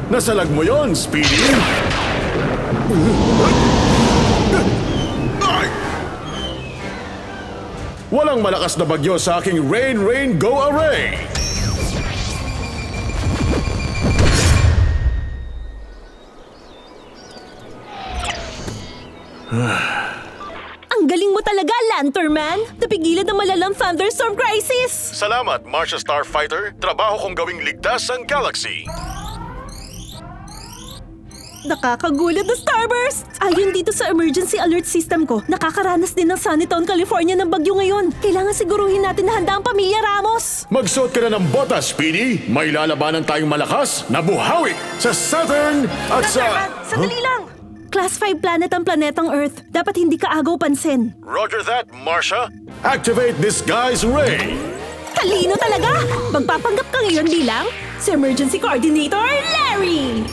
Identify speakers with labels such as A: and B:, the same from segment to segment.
A: Nasalag mo yon, Speedy! Walang malakas na bagyo sa aking Rain Rain Go Array!
B: Ang galing mo talaga, Lanternman! Napigilan ang malalang thunderstorm crisis!
A: Salamat, Marcia Starfighter. Trabaho kong gawing ligtas ang galaxy.
B: Nakakagulat na Starburst! Ayon dito sa emergency alert system ko, nakakaranas din ng Sunnytown, California ng bagyo ngayon. Kailangan siguruhin natin na handa ang pamilya Ramos.
A: Magsuot ka na ng botas, Speedy. May lalabanan tayong malakas na buhawi sa Saturn at sa...
B: Sandali lang! Class 5 planet ang planetang Earth. Dapat hindi ka agaw pansin.
A: Roger that, Marcia. Activate Disguise Ray.
B: Talino talaga! Magpapanggap ka ngayon bilang sa Emergency Coordinator, Larry!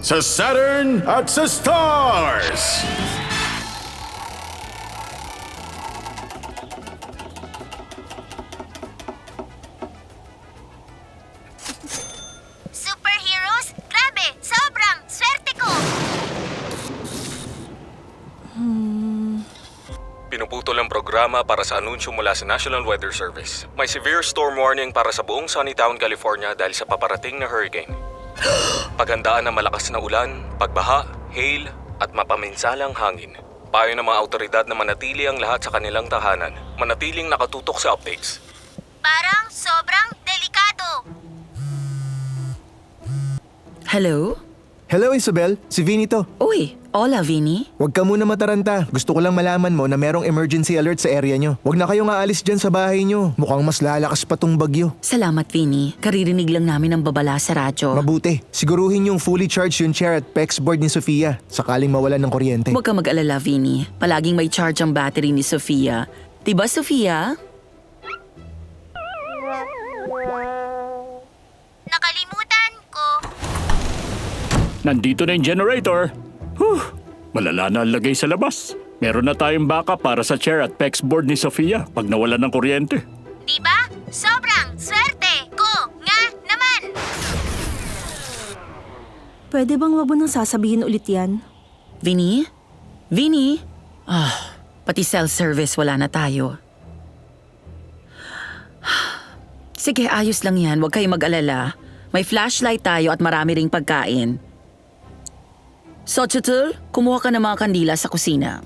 A: Sa Saturn at sa Stars.
C: Superheroes? Grabe! Sobrang swerte ko!
D: Pinuputol ang programa para sa anunsyo mula sa National Weather Service. May severe storm warning para sa buong Sunnytown, California dahil sa paparating na hurricane. Paghandaan ng malakas na ulan, pagbaha, hail, at mapaminsalang hangin. Payo ng mga autoridad na manatili ang lahat sa kanilang tahanan. Manatiling nakatutok sa updates.
C: Parang sobrang delikado.
E: Hello?
F: Hello, Isabel. Si Vinny to.
E: Uy, hola, Vinny.
F: Huwag ka muna mataranta. Gusto ko lang malaman mo na merong emergency alert sa area nyo. Huwag na kayong aalis dyan sa bahay nyo. Mukhang mas lalakas pa tong bagyo.
E: Salamat, Vinny. Karirinig lang namin ang babala sa radyo.
F: Mabuti. Siguruhin yung fully charged yung chair at PEX board ni Sofia sakaling mawalan ng kuryente.
E: Huwag ka mag-alala, Vinny. Palaging may charge ang battery ni Sofia. Diba, Sofia?
C: Nakalimutan ko.
G: Nandito na yung generator. Malala na ang lagay sa labas. Meron na tayong backup para sa chair at PEX board ni Sofia pag nawalan ng kuryente.
C: Diba? Sobrang swerte ko nga naman.
B: Pwede bang wag mo nang sasabihin ulit yan?
E: Vinny? Vinny? Pati cell service wala na tayo. Sige, ayos lang yan. Huwag kayong mag-alala. May flashlight tayo at marami ring pagkain. Xochitl, kumuha ka ng mga kandila sa kusina.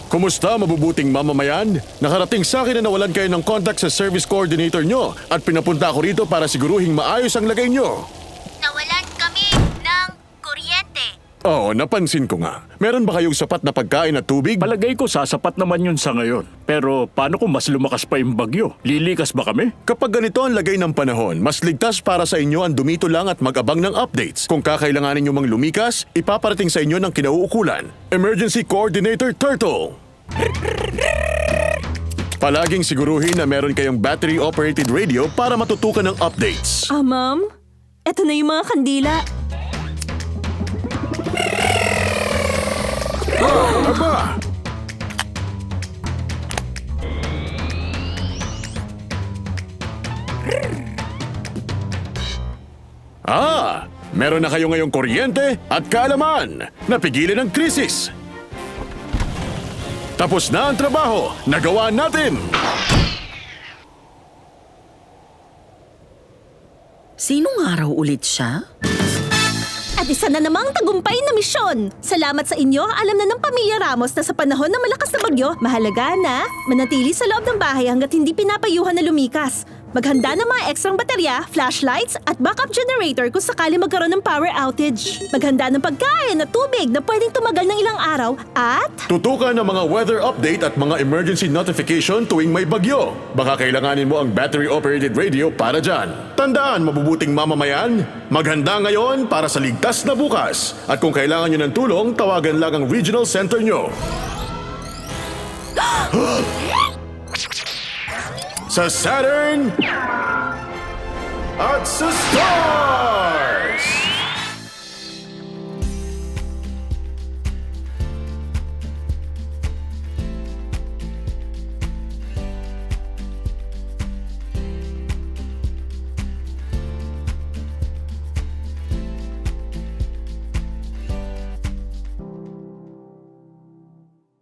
A: Kumusta, mabubuting mamamayan? Nakarating sa akin na nawalan kayo ng contact sa service coordinator nyo at pinapunta ako rito para siguruhing maayos ang lagay nyo.
C: Nawalan kami ng kuryente.
A: Oo, napansin ko nga. Meron ba kayong sapat na pagkain at tubig?
G: Palagay ko sasapat naman yun sa ngayon. Pero paano kung mas lumakas pa yung bagyo? Lilikas ba kami?
A: Kapag ganito ang lagay ng panahon, mas ligtas para sa inyo ang dumito lang at mag-abang ng updates. Kung kakailanganin nyo mang lumikas, ipaparating sa inyo ng kinauukulan. Emergency Coordinator Turtle. Palaging siguruhin na meron kayong battery-operated radio para matutukan ng updates.
B: Ma'am? Eto na yung mga kandila.
A: Aba! Meron na kayo ngayong kuryente at kaalaman. Napigilan ang krisis. Tapos na ang trabaho. Nagawa natin!
E: Sinong araw ulit siya?
B: At isa na namang tagumpay na misyon. Salamat sa inyo, alam na ng pamilya Ramos na sa panahon ng malakas na bagyo, mahalaga na manatili sa loob ng bahay hanggat hindi pinapayuhan na lumikas. Maghanda ng mga ekstrang baterya, flashlights at backup generator kung sakali magkaroon ng power outage. Maghanda ng pagkain at tubig na pwedeng tumagal ng ilang araw at...
A: Tutukan ang mga weather update at mga emergency notification tuwing may bagyo. Baka kailanganin mo ang battery-operated radio para dyan. Tandaan, mabubuting mamamayan, maghanda ngayon para sa ligtas na bukas. At kung kailangan nyo ng tulong, tawagan lang ang regional center nyo. Sa Saturn at sa Stars!